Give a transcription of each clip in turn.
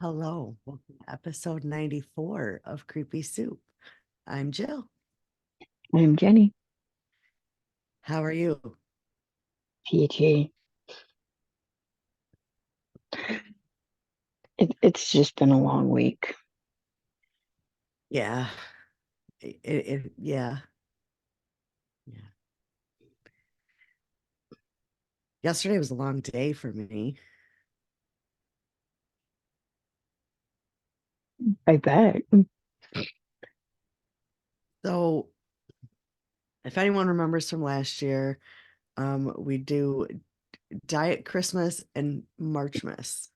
Hello, welcome to episode 94 of Creepy Soup. I'm Jill. I'm Jenny. How are you? PhD. It's just been a long week. Yeah, yeah, yeah. Yesterday was a long day for me. I bet. So, if anyone remembers from last year, we do Diet Christmas and Marchmas.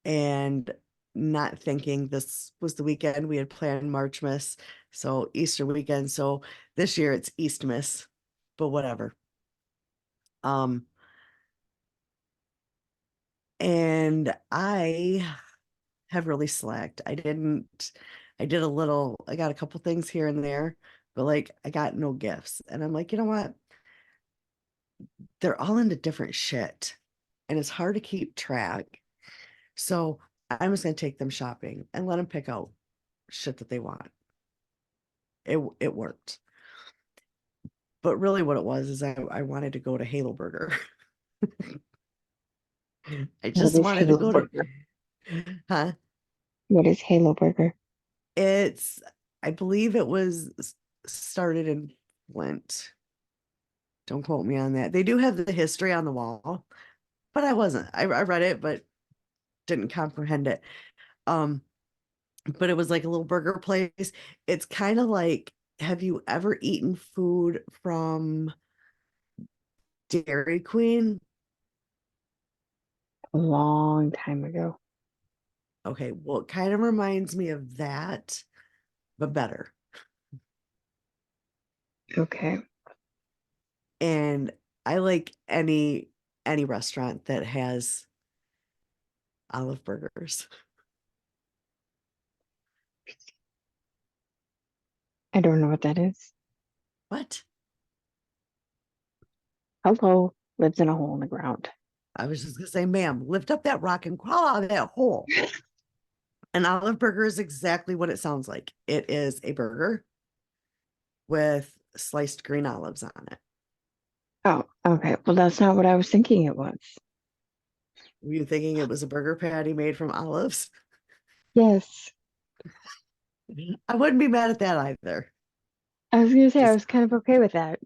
And not thinking this was the weekend we had planned Marchmas, so Easter weekend. So this year it's Eastmas, but whatever. Um, and I have really slacked. I did a little, I got a couple things here and there, but like I got no gifts. And I'm like, you know what? They're all into different shit and it's hard to keep track. So I'm just going to take them shopping and let them pick out shit that they want. It worked. But really what it was is I wanted to go to Halo Burger. I What just is wanted to Halo go to, Burger? huh? What is Halo Burger? It's, I believe it was started in Flint. Don't quote me on that. They do have the history on the wall, but I wasn't. I read it, but didn't comprehend it. Um, but it was like a little burger place. It's kind of like, have you ever eaten food from Dairy Queen? A long time ago. Okay, well, it kind of reminds me of that, but better. Okay. And I like any restaurant that has olive burgers. I don't know what that is. What? Hello lives in a hole in the ground. I was just gonna say, ma'am, lift up that rock and crawl out of that hole. An olive burger is exactly what it sounds like. It is a burger with sliced green olives on it. Oh, okay. Well, that's not what I was thinking it was. Were you thinking it was a burger patty made from olives? Yes. I wouldn't be mad at that either. I was gonna say I Just was kind of okay with that.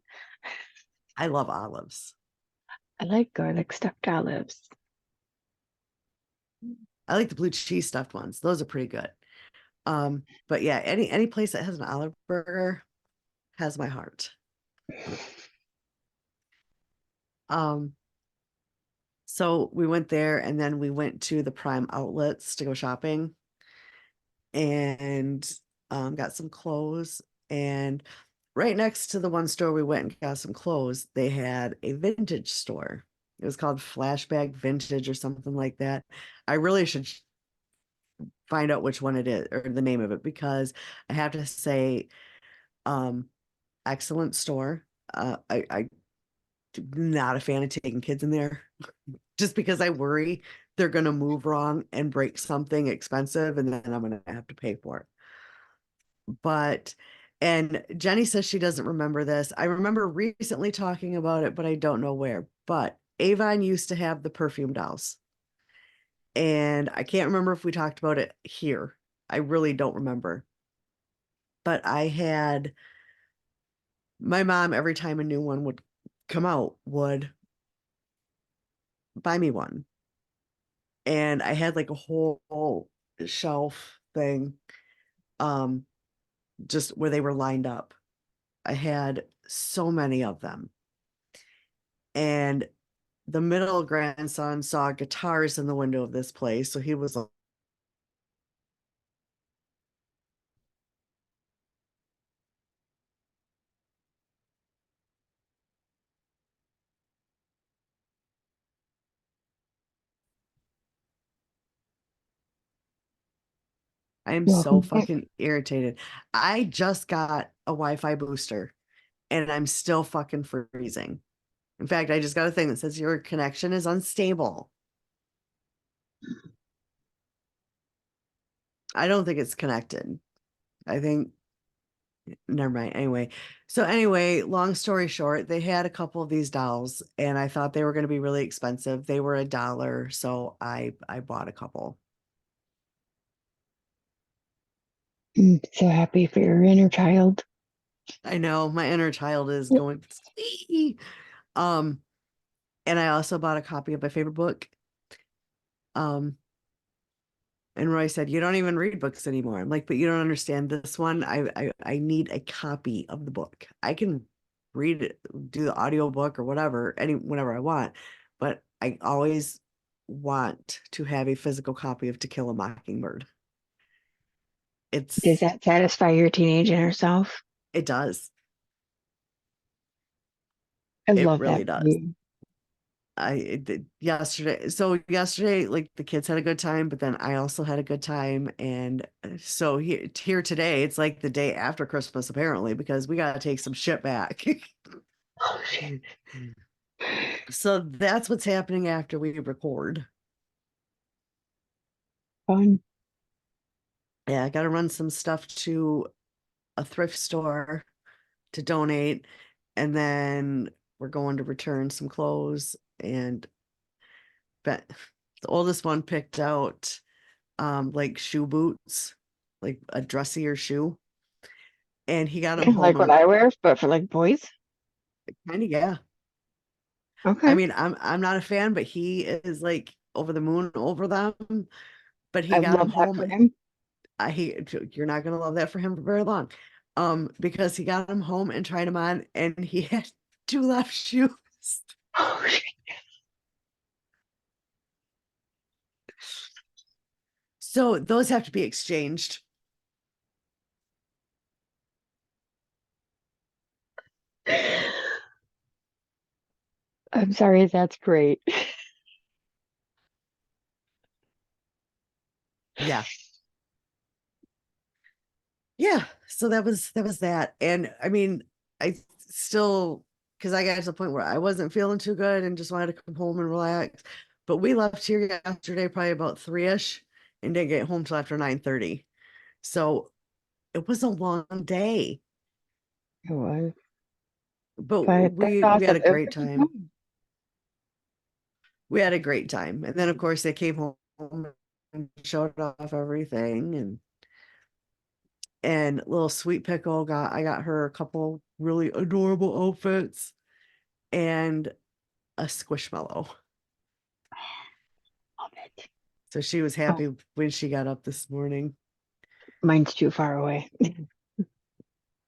I love olives. I like garlic stuffed olives. I like the blue cheese stuffed ones. Those are pretty good. But yeah, any place that has an olive burger has my heart. Um, so we went there and then we went to the Prime outlets to go shopping and got some clothes. And right next to the one store we went and got some clothes, they had a vintage store. It was called Flashback Vintage or something like that. I really should find out which one it is or the name of it because I have to say, um, excellent store. I not a fan of taking kids in there just because I worry they're going to move wrong and break something expensive and then I'm going to have to pay for it. But, and Jenny says she doesn't remember this. I remember recently talking about it, but I don't know where. But Avon used to have the perfume dolls. And I can't remember if we talked about it here. I really don't remember. But I had my mom, every time a new one would come out, would buy me one. And I had like a whole shelf thing, um, just where they were lined up. I had so many of them. And the middle grandson saw guitars in the window of this place. So he was like, I am so Welcome back. fucking irritated. I just got a Wi-Fi booster and I'm still fucking freezing. In fact, I just got a thing that says your connection is unstable. I don't think it's connected. I think never mind. Anyway, so anyway, long story short, they had a couple of these dolls and I thought they were going to be really expensive. They were $1, so I bought a couple. So happy for your inner child. I know my inner child is going, "Squee." Um, and I also bought a copy of my favorite book. Um, and Roy said, "You don't even read books anymore." I'm like, "But you don't understand this one. I need a copy of the book. I can read it, do the audio book or whatever, whenever I want, but I always want to have a physical copy of To Kill a Mockingbird." Does It's that satisfy your teenage inner self? it does. I It love that really for does. you. Yesterday, like the kids had a good time, but then I also had a good time. And so here today, it's like the day after Christmas, apparently, because we got to take some shit back. Oh, shit. So that's what's happening after we record. Fun. Yeah, I got to run some stuff to a thrift store to donate. And then we're going to return some clothes. And but the oldest one picked out like shoe boots, like a dressier shoe. And he got them Kind of like home what and I wear, but for like boys. kind of yeah. I Okay. mean, I'm not a fan, but he is like over the moon over them. But he I got them love that home. for him. You're not gonna love that for him for very long. Because he got them home and tried them on, and he had two left shoes. Oh, shit. So those have to be exchanged. I'm sorry, that's great. Yeah. Yeah, so that was that. And I mean, I still because I got to the point where I wasn't feeling too good and just wanted to come home and relax. But we left here yesterday probably about 3-ish and didn't get home till after 9:30. So it was a long day. It was, But but that's we had awesome. a It great was time. fun. We had a great time. And then of course they came home and showed off everything and little sweet pickle I got her a couple really adorable outfits and a squishmallow. Love it. So she was Oh, happy when she got up this morning. mine's too far away.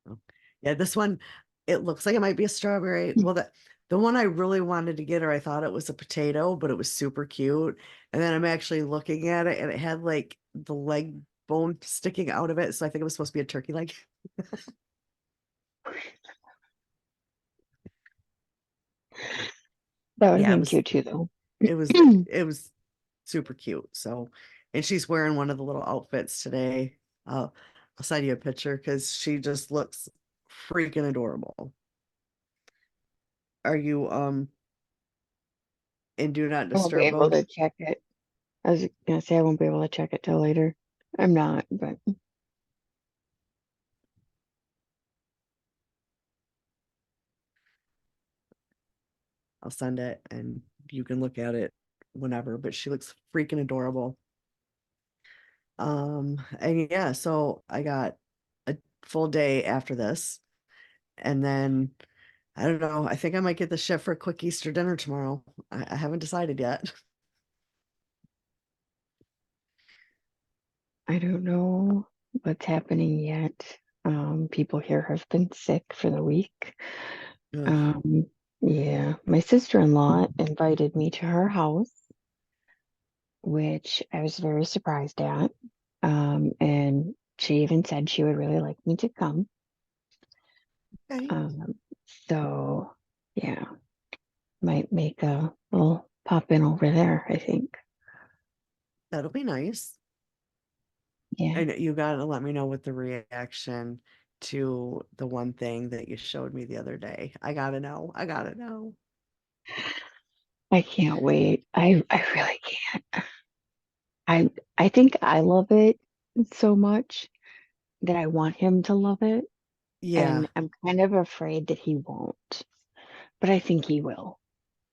Oh, yeah, this one, it looks like it might be a strawberry. Well, the one I really wanted to get her, I thought it was a potato, but it was super cute. And then I'm actually looking at it and it had like the leg bone sticking out of it. So I think it was supposed to be a turkey leg. That would have Yeah, been cute too, though. it was super cute. So, and she's wearing one of the little outfits today. I'll send you a picture because she just looks freaking adorable. Are you in do not I won't be disturb able mode? to check it. I was gonna say I won't be able to check it till later. I'm not, but I'll send it and you can look at it whenever, but she looks freaking adorable. And yeah, so I got a full day after this, and then I don't know. I think I might get the chef for a quick Easter dinner tomorrow. I haven't decided yet. I don't know what's happening yet. People here have been sick for the week. Ugh, Um, yeah, my sister-in-law invited me to her house, which I was very surprised at. And she even said she would really like me to come. okay, Um, so yeah, might make a little pop in over there, I think. that'll be nice. Yeah, And you gotta let me know what the reaction to the one thing that you showed me the other day. I gotta know. I gotta know. I can't wait. I really can't. I think I love it. so much that I want him to love it. Yeah. And I'm kind of afraid that he won't, but I think he will.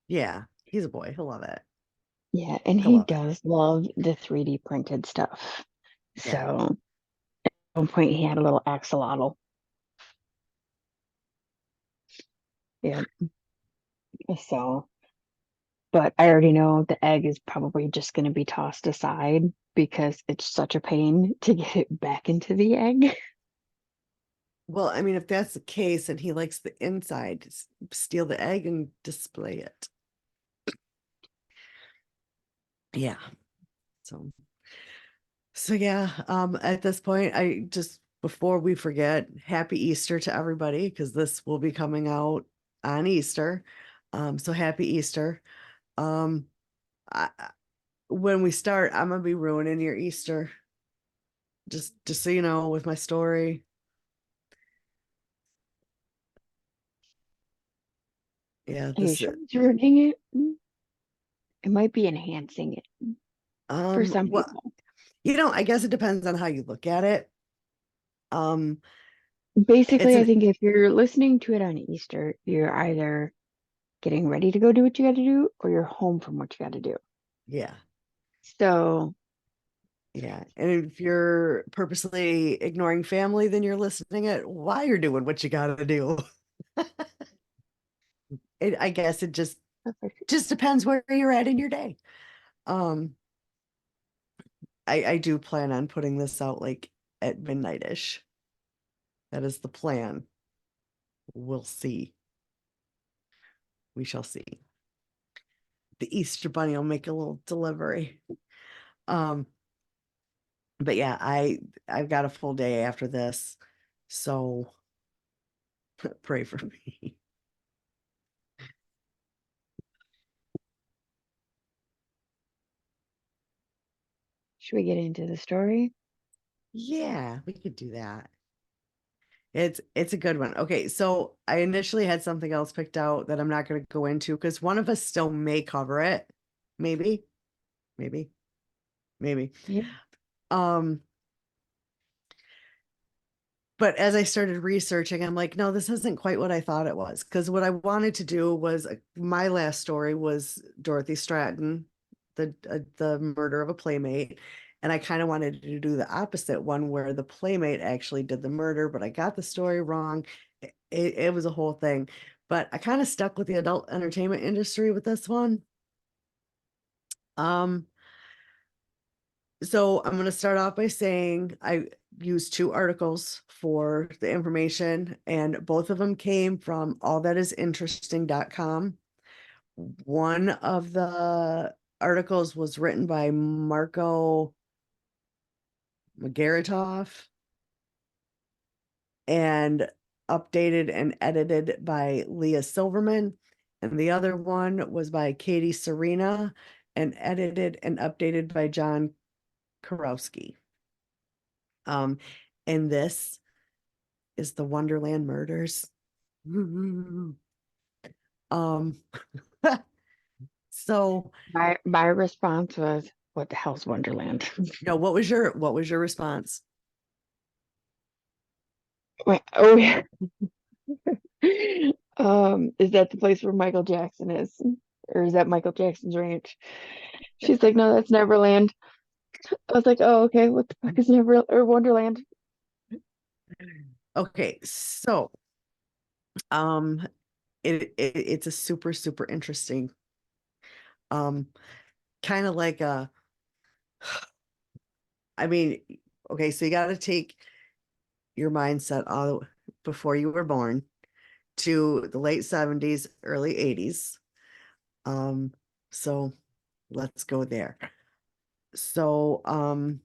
Yeah. He's a boy. He'll love it. Yeah, and He'll he love it. does love the 3D printed stuff. Yeah. So at one point he had a little axolotl. Yeah. So, but I already know the egg is probably just going to be tossed aside because it's such a pain to get it back into the egg. Well, I mean, if that's the case and he likes the inside, steal the egg and display it. Yeah. So, so yeah, at this point, I just before we forget, happy Easter to everybody because this will be coming out on Easter. So happy Easter. Um, when we start, I'm gonna be ruining your Easter. Just so you know, with my story. Yeah, Are you this sure it's ruining it? It might be enhancing it for some well, people. I guess it depends on how you look at it. Um, it's Basically, I an think if you're listening to it on Easter, you're either getting ready to go do what you got to do or you're home from what you got to do. yeah, So, yeah. And if you're purposely ignoring family, then you're listening at why you're doing what you gotta do. I guess it just depends where you're at in your day. Um, I do plan on putting this out like at midnight-ish. That is the plan. We'll see. We shall see. The Easter Bunny will make a little delivery. Um, but yeah, I've got a full day after this, so pray for me. should we get into the story? Yeah, we could do that. It's a good one. Okay, so I initially had something else picked out that I'm not going to go into because one of us still may cover it. Maybe, maybe, maybe. Yeah. Um, but as I started researching, I'm like, no, this isn't quite what I thought it was. Because what I wanted to do was my last story was Dorothy Stratton, the murder of a playmate, and I kind of wanted to do the opposite one where the playmate actually did the murder, but I got the story wrong. It was a whole thing. But I kind of stuck with the adult entertainment industry with this one. Um, so I'm going to start off by saying I used two articles for the information, and both of them came from allthatisinteresting.com. One of the articles was written by Marco Magaritoff and updated and edited by Leah Silverman. And the other one was by Katie Serena and edited and updated by John Karowski. Um, and this is the Wonderland Murders. Um, so My response was, "What the hell's Wonderland?" no, what was your response? Wait, oh yeah. Is that the place where Michael Jackson is? Or is that Michael Jackson's ranch? She's like, no, that's Neverland. I was like, oh, okay. What the fuck is Never or Wonderland? Okay, so um it's a super super interesting um kind of like a I mean, okay, so you got to take your mindset all before you were born to the late 70s, early 80s. Um, so let's go there. So I'm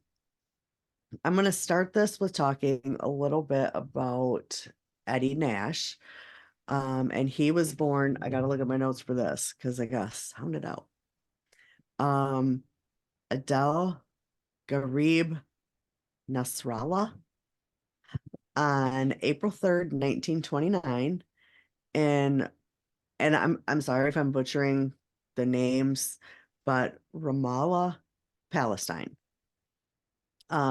going to start this with talking a little bit about Eddie Nash. And he was born, I got to look at my notes for this because I got to sound it out. Um, Adele Garib Nasrallah on April 3rd, 1929. And I'm sorry if I'm butchering the names, but Ramallah, Palestine.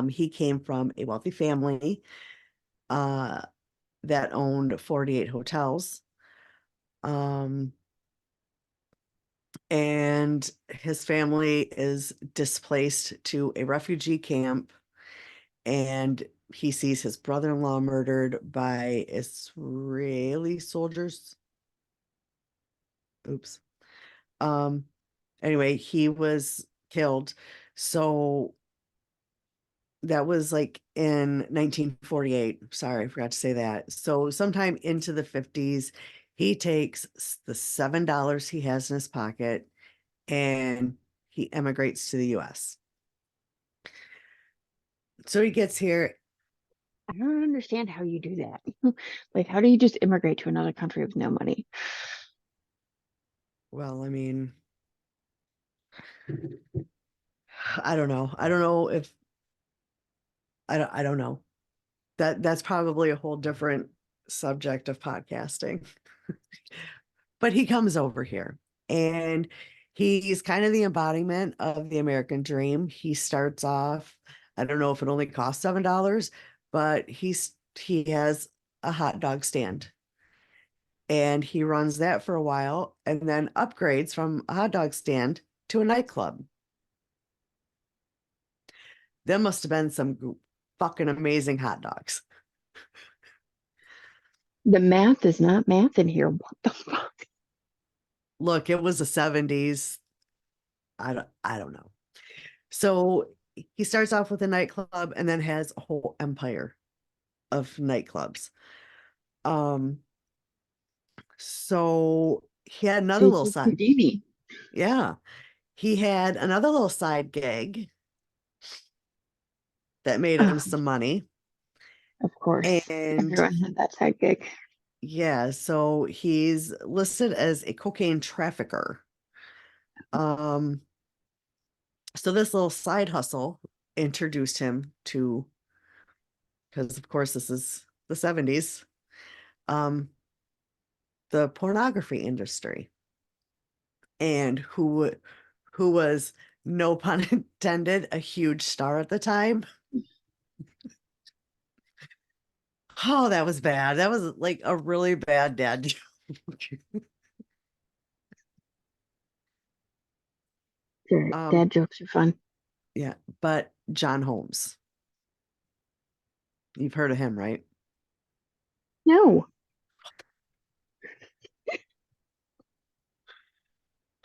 He came from a wealthy family that owned 48 hotels. And his family is displaced to a refugee camp, and he sees his brother-in-law murdered by Israeli soldiers. Oops. Um, anyway, he was killed. So that was like in 1948. Sorry, I forgot to say that. So sometime into the 50s, he takes the $7 he has in his pocket and he emigrates to the US. So he gets here. I don't understand how you do that. Like, how do you just immigrate to another country with no money? Well, I mean, I don't know. I don't know if I don't know. That's probably a whole different subject of podcasting. But he comes over here and he's kind of the embodiment of the American dream. He starts off, I don't know if it only costs $7, but he has a hot dog stand and he runs that for a while and then upgrades from a hot dog stand to a nightclub. There must have been some fucking amazing hot dogs. The math is not math in here. What the fuck? Look, it was the 70s. I don't know. So he starts off with a nightclub and then has a whole empire of nightclubs. Um, so he had another It's little like side. Houdini. Yeah. He had another little side gig that made him Oh, some money. of course. And Everyone had that side gig. yeah, so he's listed as a cocaine trafficker. Um, so this little side hustle introduced him to, because of course this is the 70s, um, the pornography industry. And who was, no pun intended, a huge star at the time. Oh, that was bad. That was like a really bad dad joke. Sure, Um, dad jokes are fun. yeah, but John Holmes, you've heard of him, right? No.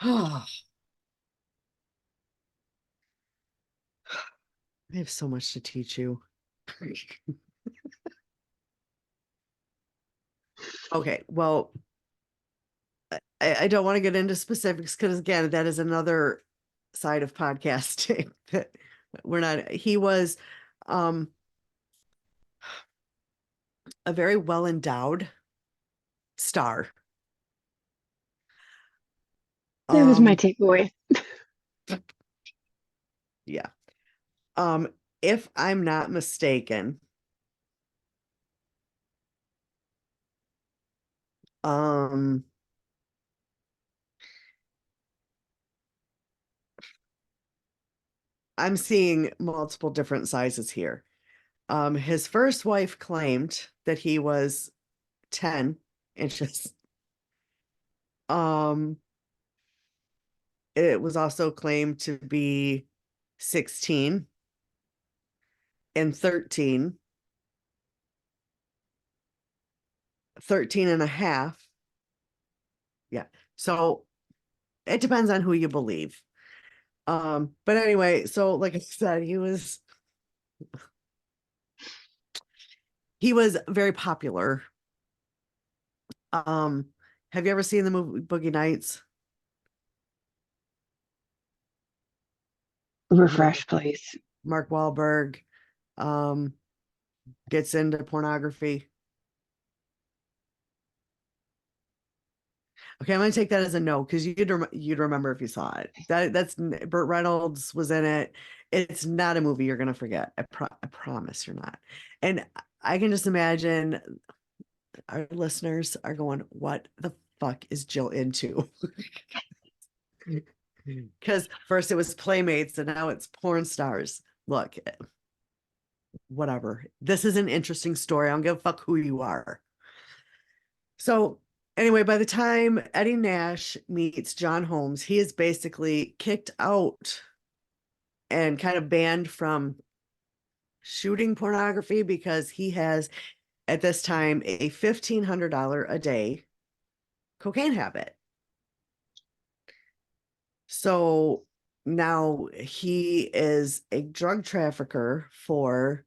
Oh, I have so much to teach you. Okay, well, I don't want to get into specifics because again, that is another side of podcasting that we're not. He was um a very well endowed star. That was my Um, takeaway. yeah. Um, if I'm not mistaken, um, I'm seeing multiple different sizes here. His first wife claimed that he was 10 inches. Um, it was also claimed to be 16 and 13, 13 and a half. Yeah. So it depends on who you believe. But anyway, so like I said, he was very popular. Um, have you ever seen the movie Boogie Nights? Where Refresh, please. Mark Wahlberg um gets into pornography. Okay, I'm gonna take that as a no because you'd remember if you saw it. That's Burt Reynolds was in it. It's not a movie you're gonna forget. I promise you're not. And I can just imagine our listeners are going, "What the fuck is Jill into?" Because first it was Playmates and now it's porn stars. Look, whatever. This is an interesting story. I don't give a fuck who you are. So anyway, by the time Eddie Nash meets John Holmes, he is basically kicked out and kind of banned from shooting pornography because he has at this time a $1,500 a day cocaine habit. So now he is a drug trafficker for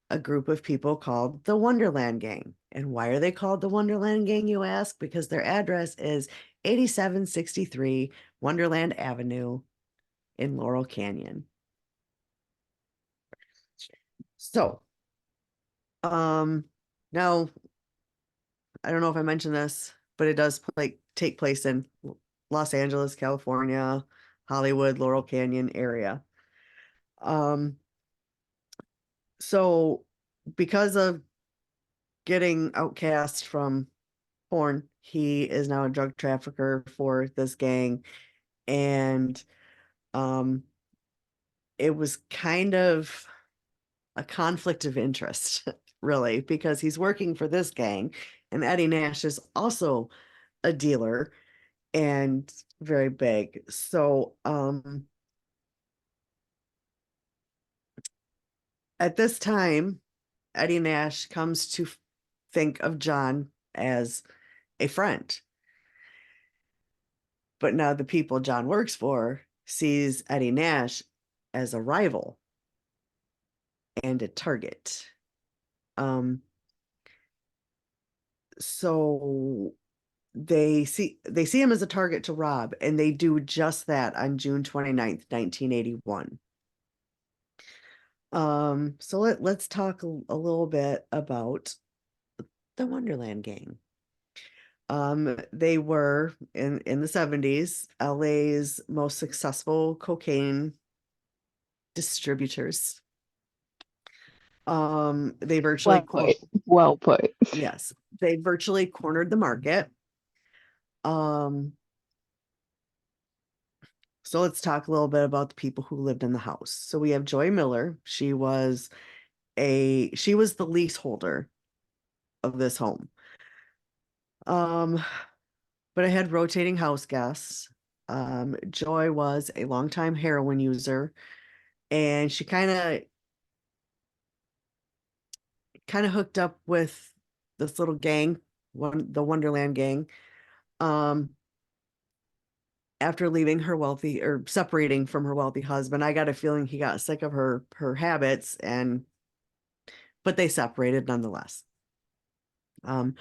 a group of people called the Wonderland Gang. And why are they called the Wonderland Gang, you ask? Because their address is 8763 Wonderland Avenue in Laurel Canyon. So, now I don't know if I mentioned this, but it does take place in Los Angeles, California, Hollywood, Laurel Canyon area. Um, so because of getting outcast from porn, he is now a drug trafficker for this gang. And um, it was kind of a conflict of interest, really, because he's working for this gang, and Eddie Nash is also a dealer and very big. So at this time, Eddie Nash comes to think of John as a friend. But now the people John works for sees Eddie Nash as a rival and a target. Um, so they see him as a target to rob, and they do just that on June 29th, 1981. So let's talk a little bit about the Wonderland Gang. They were in the 70s LA's most successful cocaine distributors. They virtually Well put. yes, they virtually cornered the market. Um, so let's talk a little bit about the people who lived in the house. So we have Joy Miller. She was the leaseholder of this home. Um, but I had rotating house guests. Joy was a longtime heroin user, and she kind of hooked up with this little gang, the Wonderland Gang. Um, after leaving her wealthy or separating from her wealthy husband, I got a feeling he got sick of her habits, but they separated nonetheless. Um,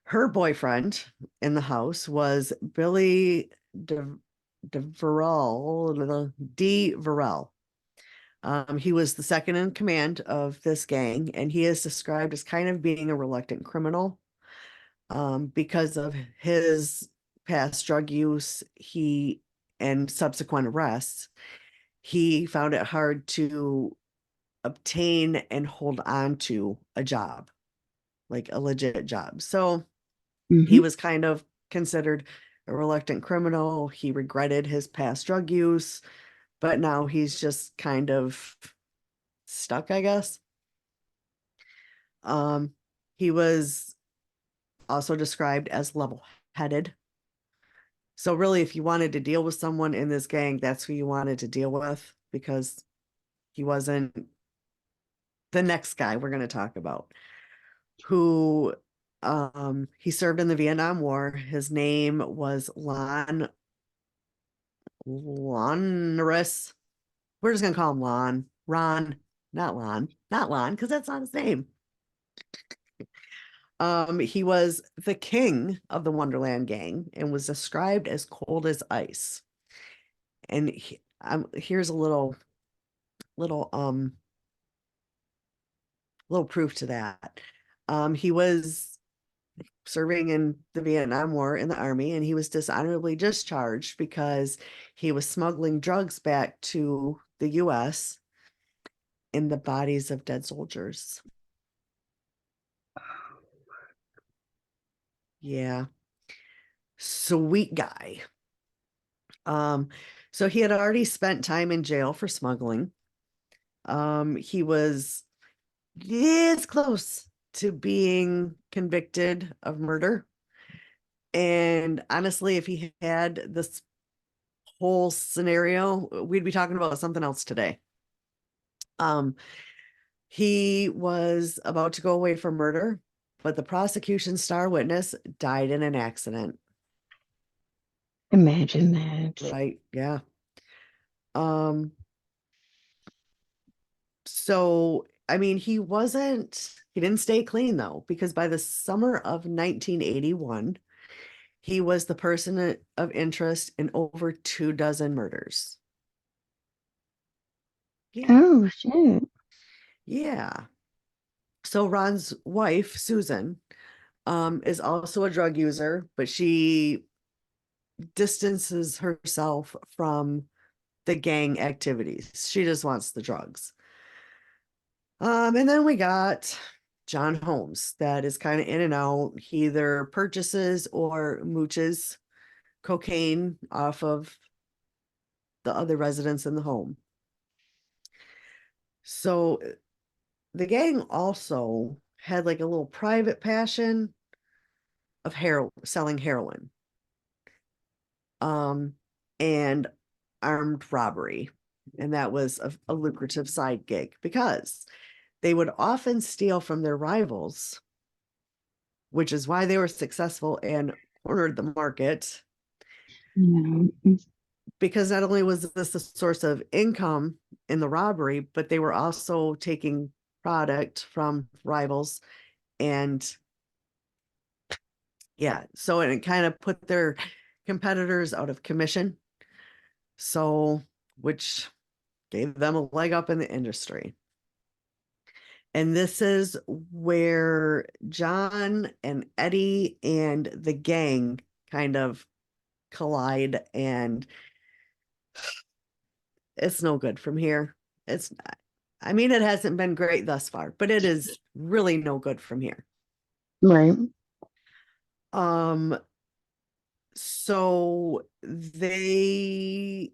her boyfriend in the house was Billy DeVerell. He was the second in command of this gang, and he is described as kind of being a reluctant criminal. Because of his past drug use, and subsequent arrests, he found it hard to obtain and hold on to a job, like a legit job. So he was kind of considered a reluctant criminal. He regretted his past drug use, but now he's just kind of stuck, I guess. He was also described as level-headed. So really, if you wanted to deal with someone in this gang, that's who you wanted to deal with, because he wasn't the next guy we're going to talk about, who he served in the Vietnam War. His name was Lonnerus. We're just gonna call him Ron, not Lon, because that's not his name. He was the king of the Wonderland Gang and was described as cold as ice. And here's a little little proof to that. He was serving in the Vietnam War in the army, and he was dishonorably discharged because he was smuggling drugs back to the US in the bodies of dead soldiers. Yeah. Sweet guy. So he had already spent time in jail for smuggling. He was is close to being convicted of murder. And honestly, if he had this whole scenario, we'd be talking about something else today. Um, he was about to go away for murder, but the prosecution's star witness died in an accident. Imagine that. Right? Yeah. Um, so I mean, he didn't stay clean though, because by the summer of 1981, he was the person of interest in over 2 dozen murders. Yeah. Oh, shit. Yeah. So Ron's wife, Susan, is also a drug user, but she distances herself from the gang activities. She just wants the drugs. And then we got John Holmes, that is kind of in and out. He either purchases or mooches cocaine off of the other residents in the home. So the gang also had like a little private passion of selling heroin, um, and armed robbery. And that was a lucrative side gig because they would often steal from their rivals, which is why they were successful and cornered the market. Yeah. Because not only was this a source of income in the robbery, but they were also taking product from rivals. And yeah, so it kind of put their competitors out of commission. So, which gave them a leg up in the industry. And this is where John and Eddie and the gang kind of collide, and it's no good from here. It's I mean, it hasn't been great thus far, but it is really no good from here. Right. Um, so they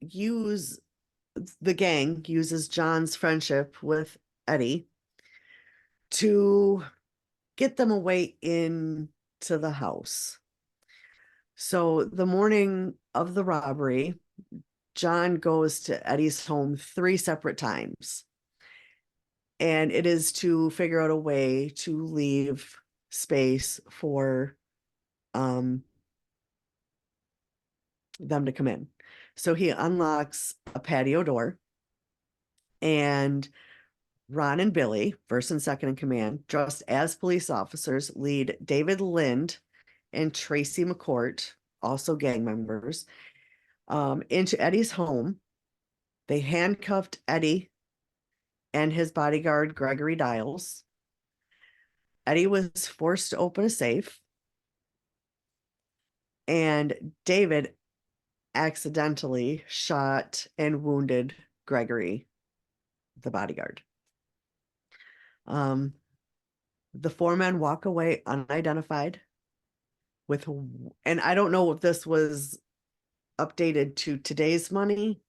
use the gang uses John's friendship with Eddie to get them away into the house. So the morning of the robbery, John goes to Eddie's home 3 separate times. And it is to figure out a way to leave space for um, them to come in. So he unlocks a patio door, and Ron and Billy, first and second in command, dressed as police officers, lead David Lind and Tracy McCourt, also gang members, into Eddie's home. They handcuffed Eddie and his bodyguard, Gregory Dials. Eddie was forced to open a safe, and David accidentally shot and wounded Gregory, the bodyguard. Um, the 4 men walk away unidentified with, and I don't know if this was updated to today's money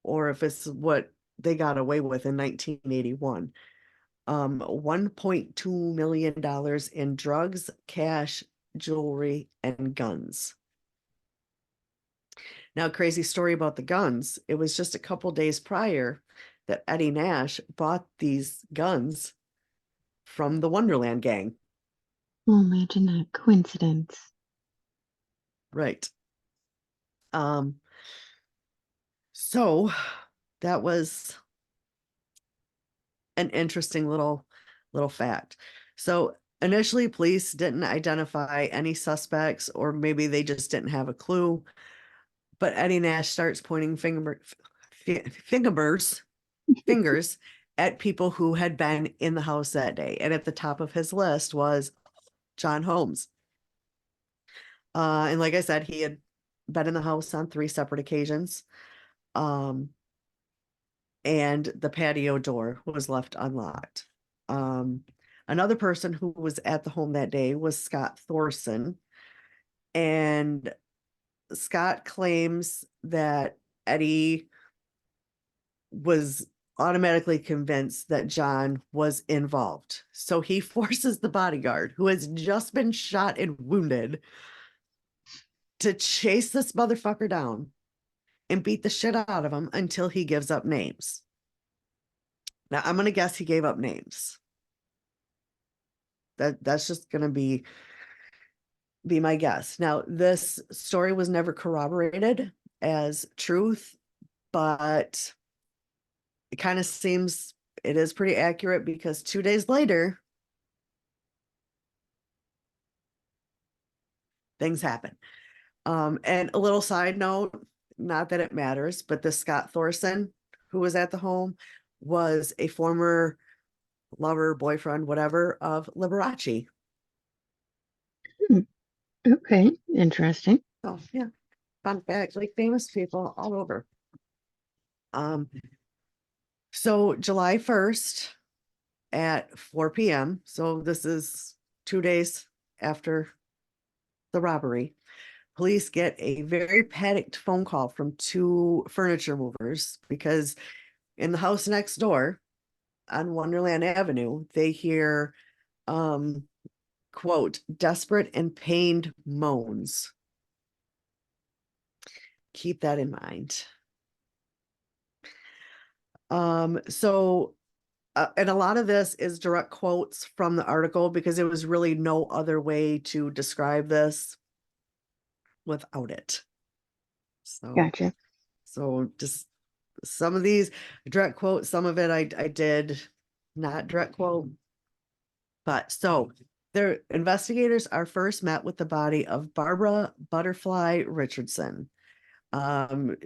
or if it's what they got away with in 1981. $1.2 million in drugs, cash, jewelry, and guns. Now, crazy story about the guns. It was just a couple days prior that Eddie Nash bought these guns from the Wonderland gang. Oh, imagine that coincidence. Right. Um, so that was an interesting little fact. So initially police didn't identify any suspects, or maybe they just didn't have a clue. But Eddie Nash starts pointing fingers at people who had been in the house that day. And at the top of his list was John Holmes. And like I said, he had been in the house on 3 separate occasions. Um, and the patio door was left unlocked. Um, Another person who was at the home that day was Scott Thorson. And Scott claims that Eddie was automatically convinced that John was involved. So he forces the bodyguard, who has just been shot and wounded, to chase this motherfucker down and beat the shit out of him until he gives up names. Now, I'm going to guess he gave up names. That's just going to be my guess. Now, this story was never corroborated as truth, but it kind of seems it is pretty accurate because 2 days later, things happen. And a little side note, not that it matters, but the Scott Thorson, who was at the home, was a former lover, boyfriend, whatever, of Liberace. Hmm. Okay, interesting. Oh, yeah. Fun fact, like famous people all over. Um, so July 1st at 4 p.m. So this is 2 days after the robbery. Police get a very panicked phone call from two furniture movers because in the house next door on Wonderland Avenue, they hear quote, desperate and pained moans. Keep that in mind. So and a lot of this is direct quotes from the article because there was really no other way to describe this without it. So, Gotcha. so just some of these direct quotes, some of it I did not direct quote. But so their investigators are first met with the body of Barbara Butterfly Richardson.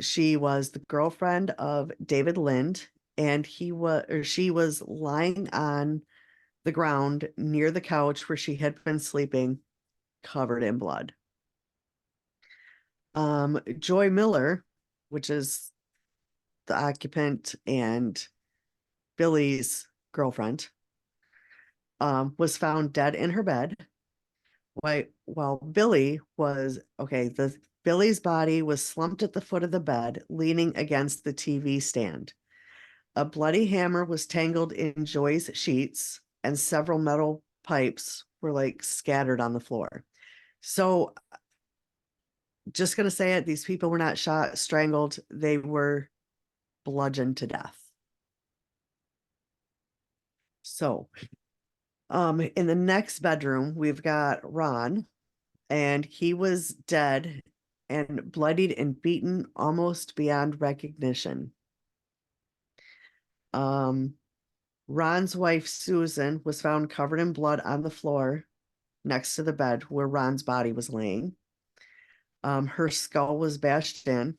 She was the girlfriend of David Lind, and she was lying on the ground near the couch where she had been sleeping, covered in blood. Joy Miller, which is the occupant and Billy's girlfriend, was found dead in her bed. While Billy was okay, Billy's body was slumped at the foot of the bed, leaning against the TV stand. A bloody hammer was tangled in Joy's sheets, and several metal pipes were like scattered on the floor. So, just gonna say it, these people were not shot, strangled, they were bludgeoned to death. So, in the next bedroom, we've got Ron, and he was dead and bloodied and beaten almost beyond recognition. Um, Ron's wife, Susan, was found covered in blood on the floor next to the bed where Ron's body was laying. Her skull was bashed in.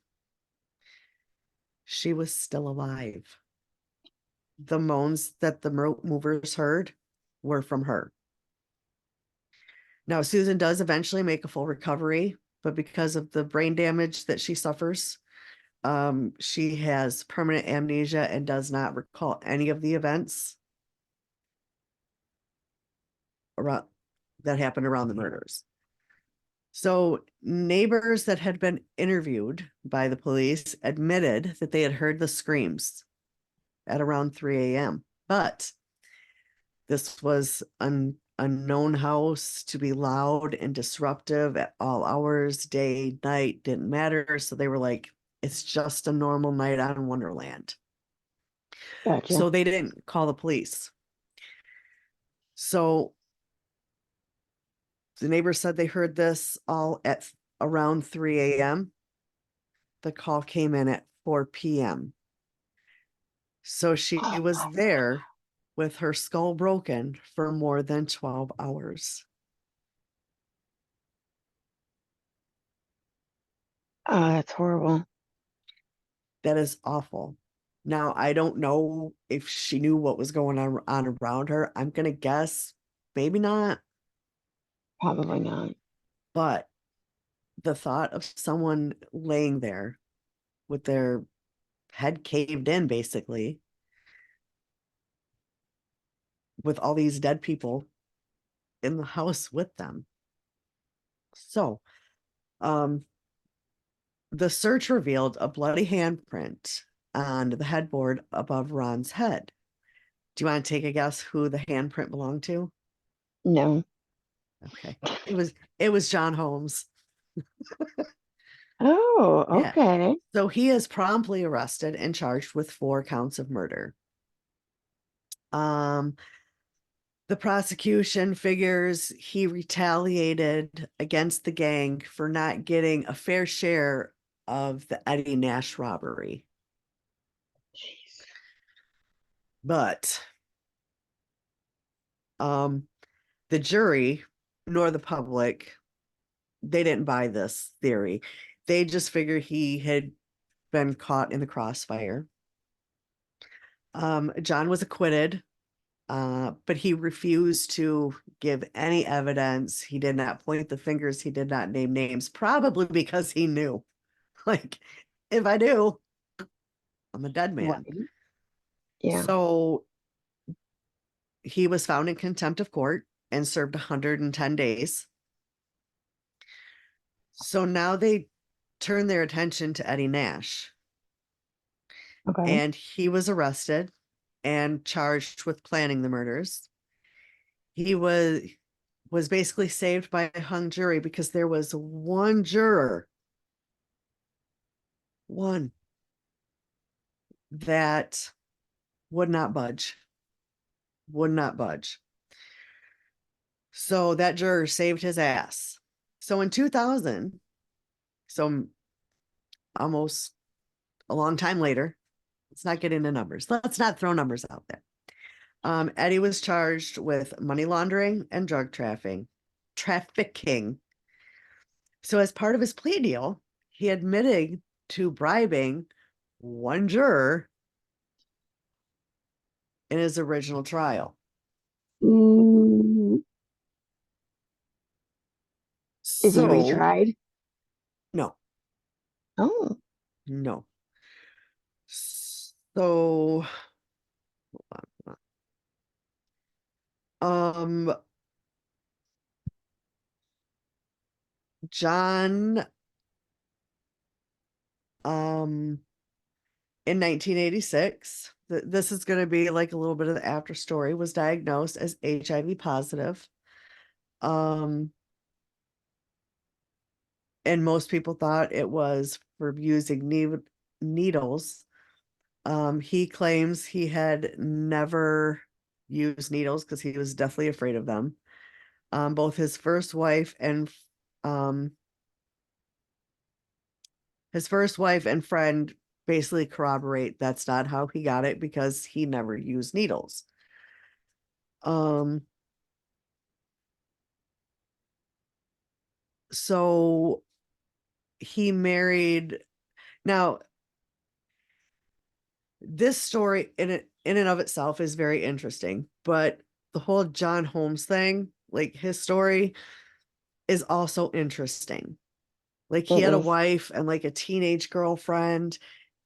She was still alive. The moans that the movers heard were from her. Now, Susan does eventually make a full recovery, but because of the brain damage that she suffers, she has permanent amnesia and does not recall any of the events around that happened around the murders. So neighbors that had been interviewed by the police admitted that they had heard the screams at around 3 a.m. But this was an unknown house to be loud and disruptive at all hours, day, night, didn't matter. So they were like, it's just a normal night on Wonderland. Gotcha. So they didn't call the police. So the neighbors said they heard this all at around 3 a.m. The call came in at 4 p.m. So she Oh was my. there with her skull broken for more than 12 hours. Oh, that's horrible. That is awful. Now, I don't know if she knew what was going on around her. I'm going to guess maybe not, Probably not. but the thought of someone laying there with their head caved in, basically, with all these dead people in the house with them. So, um, the search revealed a bloody handprint on the headboard above Ron's head. Do you want to take a guess who the handprint belonged to? No. Okay. It was John Holmes. Oh, Yeah. okay. So he is promptly arrested and charged with 4 counts of murder. Um, the prosecution figures he retaliated against the gang for not getting a fair share of the Eddie Nash robbery. Jeez. But the jury nor the public, they didn't buy this theory. They just figure he had been caught in the crossfire. John was acquitted, but he refused to give any evidence. He did not point the fingers. He did not name names, probably because he knew, like, if I do, I'm a dead man. Right. Yeah. So he was found in contempt of court and served 110 days. So now they turn their attention to Eddie Nash, Okay. and he was arrested and charged with planning the murders. He was basically saved by a hung jury because there was one juror, one, that would not budge, would not budge. So that juror saved his ass. So in 2000, so almost a long time later, let's not get into numbers. Let's not throw numbers out there. Eddie was charged with money laundering and drug trafficking. So as part of his plea deal, he admitted to bribing one juror in his original trial. Mm, is he So, retried? no, Oh, no. So, um, John, um, in 1986, this is going to be like a little bit of the after story, was diagnosed as HIV positive. Um, and most people thought it was for using needles. He claims he had never used needles because he was deathly afraid of them. Both um, his first wife and friend basically corroborate that's not how he got it because he never used needles. Um, so he married. Now, this story in and of itself is very interesting, but the whole John Holmes thing, like his story, is also interesting. Like he it had a is. wife and like a teenage girlfriend,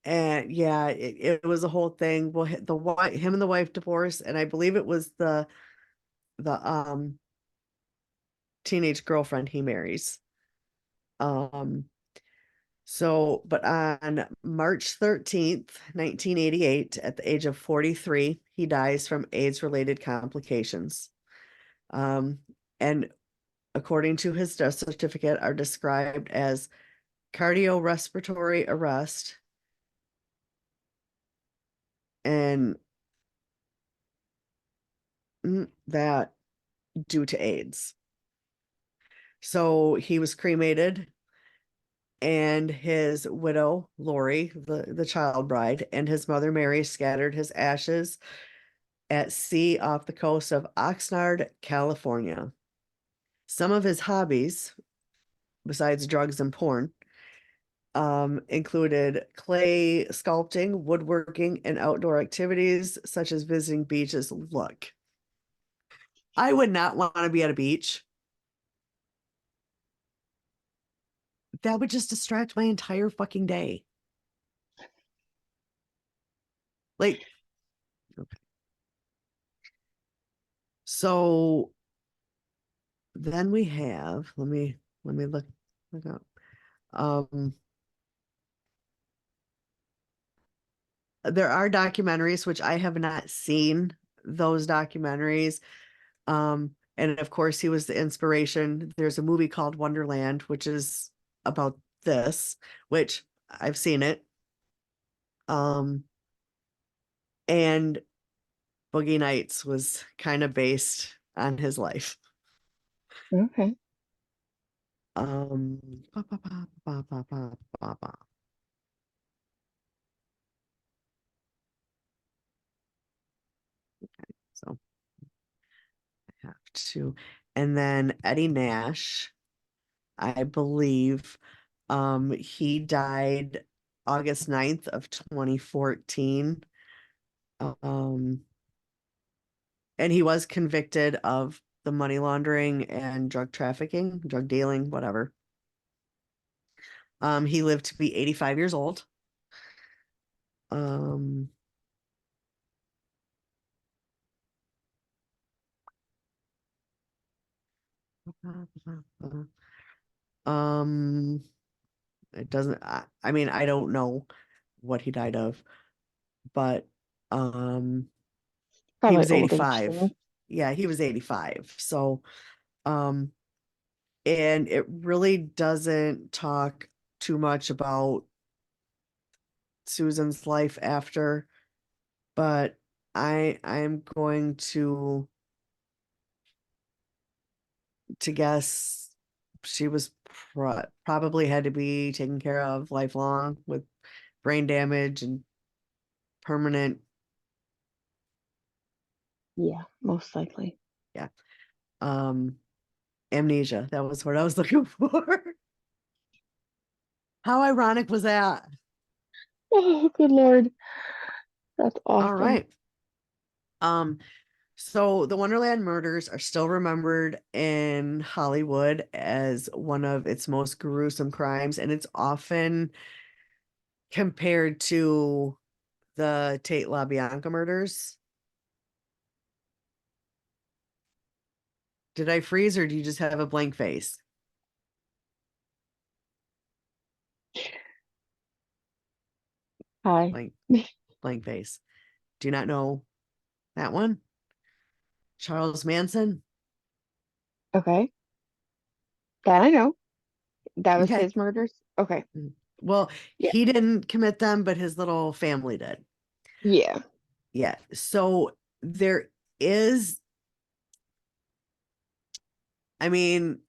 and yeah, it was a whole thing. Well, the wife, him and the wife divorced, and I believe it was the teenage girlfriend he marries. Um, so, but on March 13th, 1988, at the age of 43, he dies from AIDS-related complications. Um, and according to his death certificate, are described as cardiorespiratory arrest and that due to AIDS. So he was cremated, and his widow, Lori, the child bride, and his mother, Mary, scattered his ashes at sea off the coast of Oxnard, California. Some of his hobbies, besides drugs and porn, included clay sculpting, woodworking, and outdoor activities such as visiting beaches. Look, I would not want to be at a beach. That would just distract my entire fucking day. Like, so then we have, let me look up. Um, there are documentaries, which I have not seen those documentaries. And of course, he was the inspiration. There's a movie called Wonderland, which is about this, which I've seen it. Um, and Boogie Nights was kind of based on his life. Okay. Um, ba, ba, ba, ba, ba, ba, ba, ba. So I have to, and then Eddie Nash, I believe, he died August 9th of 2014. Um, and he was convicted of the money laundering and drug trafficking, drug dealing, whatever. He lived to be 85 years old. Um, um, it doesn't, I mean, I don't know what he died of, but he Probably was old age 85. thing. Yeah, he was 85. So, um, and it really doesn't talk too much about Susan's life after, but I'm going to guess she was probably had to be taken care of lifelong with brain damage and permanent, Yeah, most likely. yeah, um amnesia. That was what I was looking for. How ironic was that? Oh, good Lord. That's All awesome. right. Um, so the Wonderland murders are still remembered in Hollywood as one of its most gruesome crimes, and it's often compared to the Tate LaBianca murders. Did I freeze or do you just have a blank face? Hi. Blank, blank face. Do you not know that one? Charles Manson? Okay. That I know. That was Okay. his murders. Okay. Well, Yeah. he didn't commit them, but his little family did. Yeah. Yeah. So there is, I mean,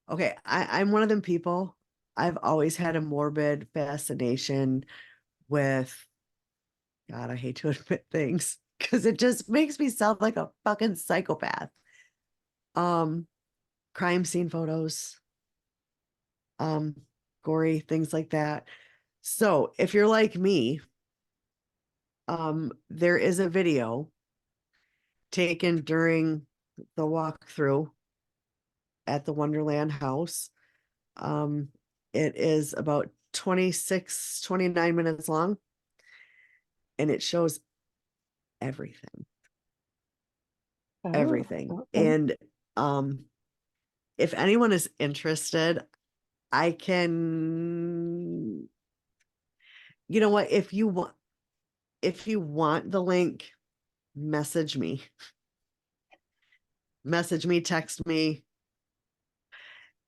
okay, I'm one of them people. I've always had a morbid fascination with, God, I hate to admit things because it just makes me sound like a fucking psychopath. Um, Crime scene photos, um, gory things like that. So if you're like me, there is a video taken during the walkthrough at the Wonderland house. Um, it is about 29 minutes long and it shows everything, Oh, everything. okay. And um, if anyone is interested, I can, you know what, if you want the link, message me, text me,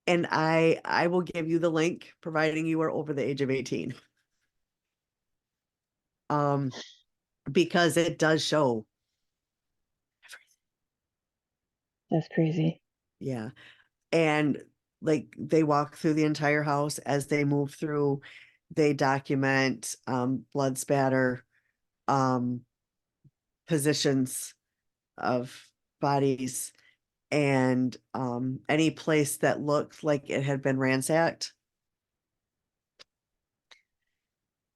and I will give you the link, providing you are over the age of 18. Um, because it does show everything. That's crazy. Yeah. And like they walk through the entire house as they move through, they document blood spatter, um, positions of bodies, and any place that looked like it had been ransacked.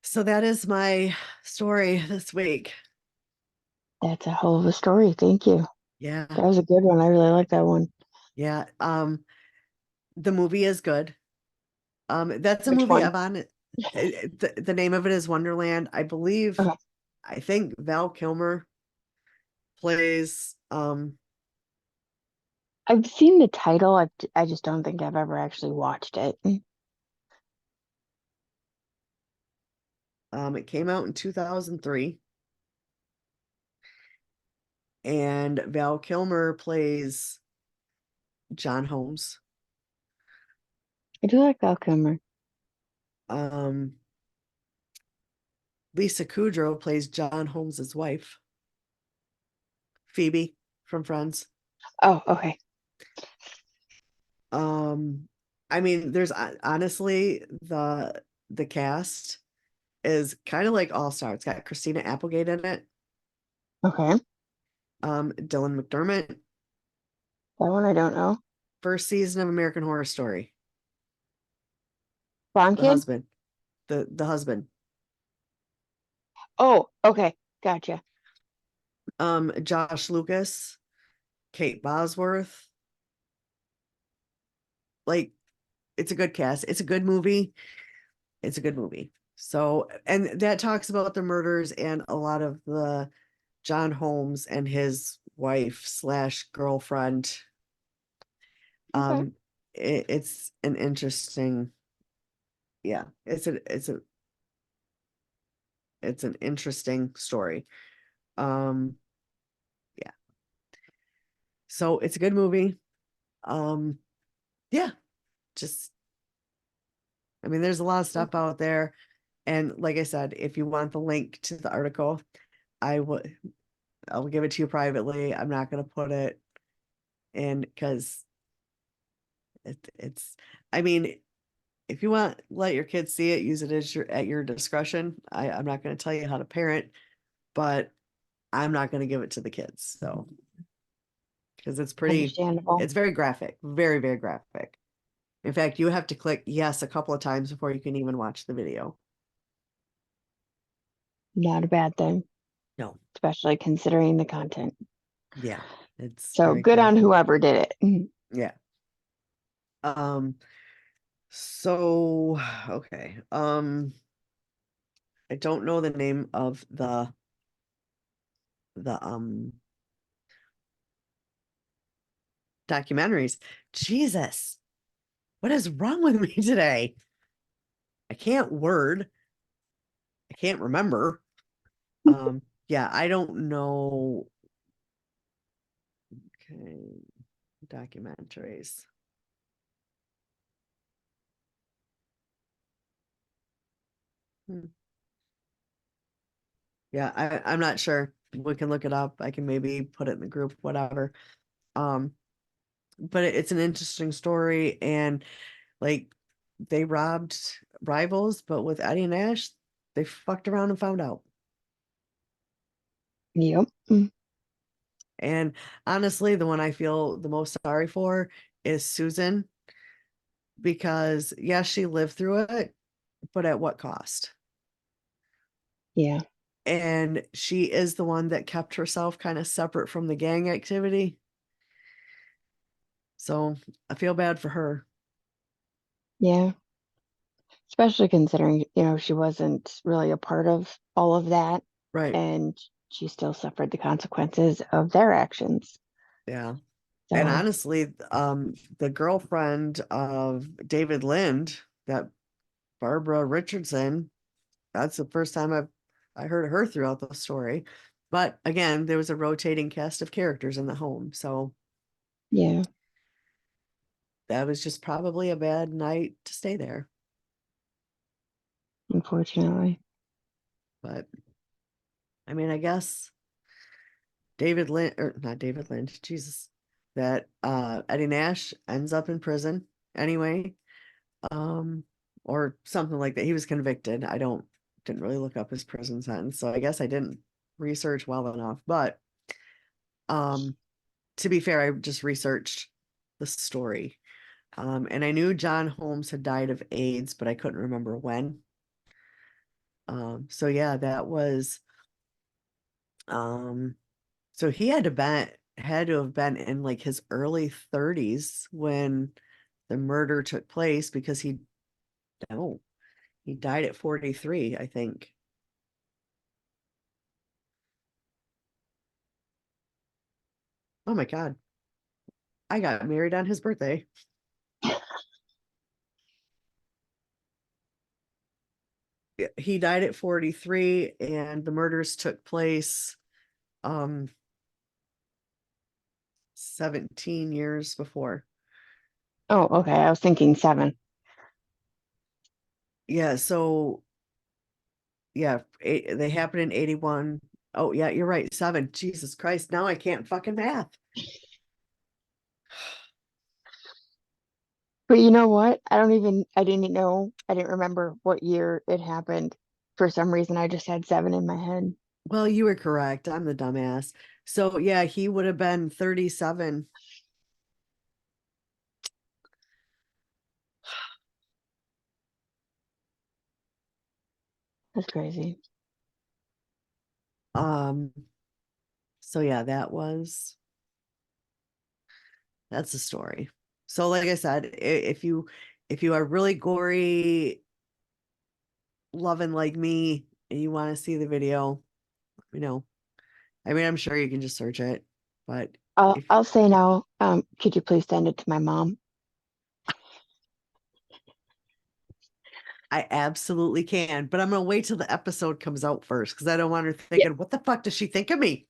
So that is my story this week. That's a hell of a story. Thank you. Yeah. That was a good one. I really like that one. Yeah. The movie is good. That's a Which movie one? Yvonne. The name of it is Wonderland. I believe, Okay. I think Val Kilmer plays, I've seen the title. I just don't think I've ever actually watched it. It came out in 2003, and Val Kilmer plays John Holmes. I do like Val Kilmer. Um, Lisa Kudrow plays John Holmes's wife, Phoebe from Friends. Oh, okay. Um, I mean, there's honestly the cast is kind of like All Star. It's got Christina Applegate in it, Okay. Dylan McDermott, That one I don't know. first season of American Horror Story, Blonde the Kid? husband, the husband. Oh, okay. Gotcha. Josh Lucas, Kate Bosworth. Like, it's a good cast. It's a good movie. It's a good movie. So, and that talks about the murders and a lot of the John Holmes and his wife slash girlfriend. Okay. Um, it's an interesting, yeah, it's an interesting story. Um, yeah, so it's a good movie. Um, yeah, just I mean, there's a lot of stuff out there, and like I said, if you want the link to the article, I would I'll give it to you privately. I'm not going to put it in because it's I mean, if you want let your kids see it, use it as your at your discretion. I'm not going to tell you how to parent, but I'm not going to give it to the kids. So because Understandable. it's very graphic, very, very graphic. In fact, you have to click yes a couple of times before you can even watch the video. Not a bad thing, No, especially considering the content. yeah, it's So very good on graphic. whoever did it. Yeah. Um, so okay. I don't know the name of the documentaries. Jesus, what is wrong with me today? I can't word. I can't remember. Yeah, I don't know. Okay, documentaries. Hmm. Yeah, I'm not sure. We can look it up. I can maybe put it in the group, whatever. Um, but it's an interesting story, and like they robbed rivals, but with Eddie Nash, they fucked around and found out. Yep. And honestly, the one I feel the most sorry for is Susan, because yes, she lived through it, but at what cost? Yeah. And she is the one that kept herself kind of separate from the gang activity. So I feel bad for her. Yeah. Especially considering, she wasn't really a part of all of that Right. and she still suffered the consequences of their actions. Yeah. And So, honestly, the girlfriend of David Lind, that Barbara Richardson, that's the first time I heard her throughout the story. But again, there was a rotating cast of characters in the home. So yeah, that was just probably a bad night to stay there. unfortunately. But I mean, I guess David Lynn or not David Lynch, Jesus, that Eddie Nash ends up in prison anyway. Um, or something like that. He was convicted. I didn't really look up his prison sentence, so I guess I didn't research well enough. But um, to be fair, I just researched the story. And I knew John Holmes had died of AIDS, but I couldn't remember when. So yeah, that was um so he had to have been in like his early 30s when the murder took place because no, he died at 43, I think. Oh my God. I got married on his birthday. he died at 43 and the murders took place 17 years before. Oh, okay. I was thinking 7. Yeah, so yeah, they happened in 81. Oh yeah, you're right, 7. Jesus Christ, now I can't fucking math. But you know what? I didn't know, I didn't remember what year it happened. For some reason, I just had 7 in my head. Well, you were correct. I'm the dumbass. So yeah, he would have been 37. That's crazy. Um, so yeah, that's the story. So like I said, if you are really gory loving like me and you want to see the video, you know, I mean, I'm sure you can just search it, but if I'll say now, could you please send it to my mom? I absolutely can, but I'm gonna wait till the episode comes out first because I don't want her Yeah. thinking, what the fuck does she think of me?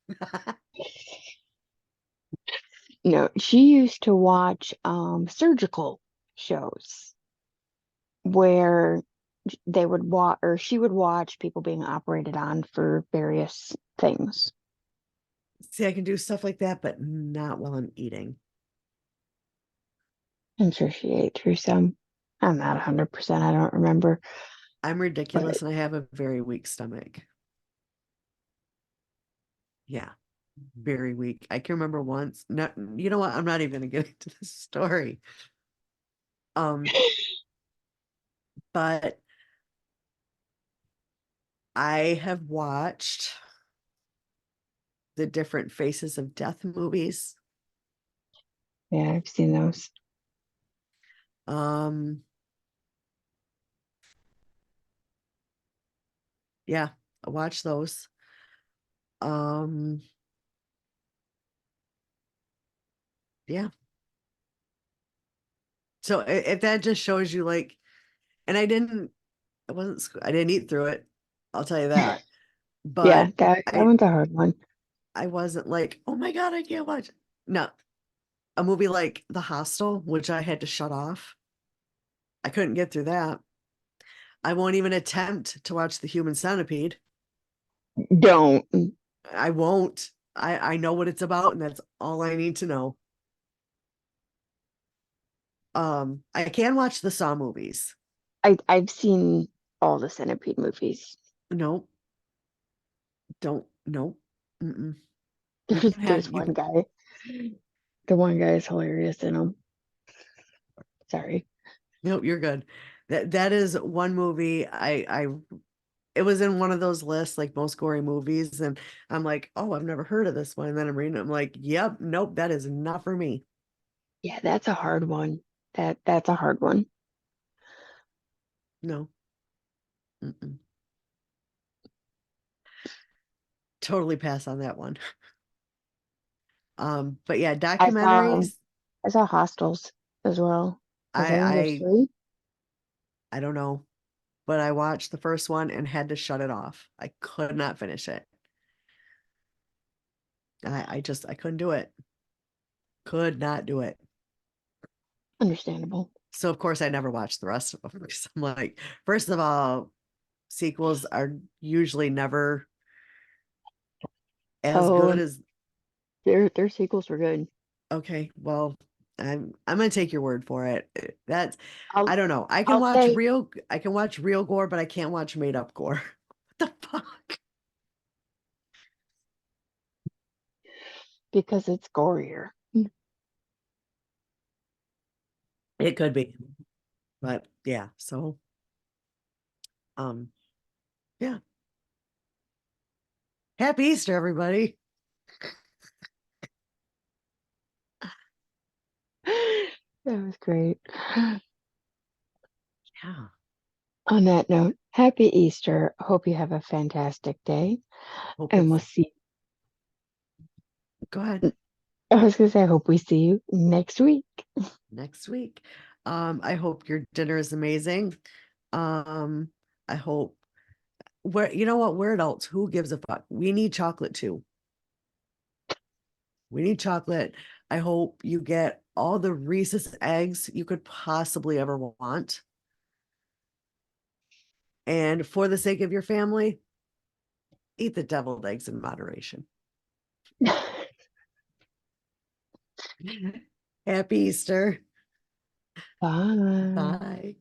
No, she used to watch surgical shows where they would watch, or she would watch people being operated on for various things. See, I can do stuff like that, but not while I'm eating. I'm sure she ate through some. I'm not 100%, I don't remember. I'm But ridiculous and I have a very weak stomach. Yeah, very weak. I can remember once. No, you know what? I'm not even gonna get into this story. Um, but I have watched the different Faces of Death movies. yeah, I've seen those. Um, yeah, I watched those. Um, yeah. So if that just shows you like, and I didn't eat through it. I'll tell you that. Yeah, But that one's a hard one. I wasn't like, oh my God, I can't watch. No, a movie like The Hostel, which I had to shut off. I couldn't get through that. I won't even attempt to watch The Human Centipede. Don't. I won't. I know what it's about, and that's all I need to know. I can watch the Saw movies. I've seen all the Centipede movies. No, don't no. Mm-mm. You There's can have there's you one can guy. The one guy is hilarious in them. Sorry. no, you're good. That is one movie I it was in one of those lists like most gory movies, and I'm like, oh, I've never heard of this one. And then I'm reading it, I'm like, yep, nope, that is not for me. Yeah, that's a hard one. That's a hard one. No. Mm-mm. Totally pass on that one. But yeah, I saw documentaries, I saw Hostels as well. Because I I think there's I 3. I don't know, but I watched the first one and had to shut it off. I could not finish it. I couldn't do it. Could not do it. Understandable. So of course I never watched the rest of them because I'm like, first of all, sequels are usually never as good Oh, as their sequels were good. okay, well, I'm gonna take your word for it. That's I'll I don't know. I'll say I can watch real gore, but I can't watch made up gore. What the fuck? because it's gorier. It could be. But yeah, so um yeah. Happy Easter, everybody. That was great. Yeah. On that note, happy Easter. Hope you have a fantastic day. Hope And we'll it's see. go ahead I was gonna say, I hope we see you next week. next week. I hope your dinner is amazing. I hope you know what? We're adults. Who gives a fuck? We need chocolate too. We need chocolate. I hope you get all the Reese's eggs you could possibly ever want. And for the sake of your family, eat the deviled eggs in moderation. Happy Easter. Bye. Bye.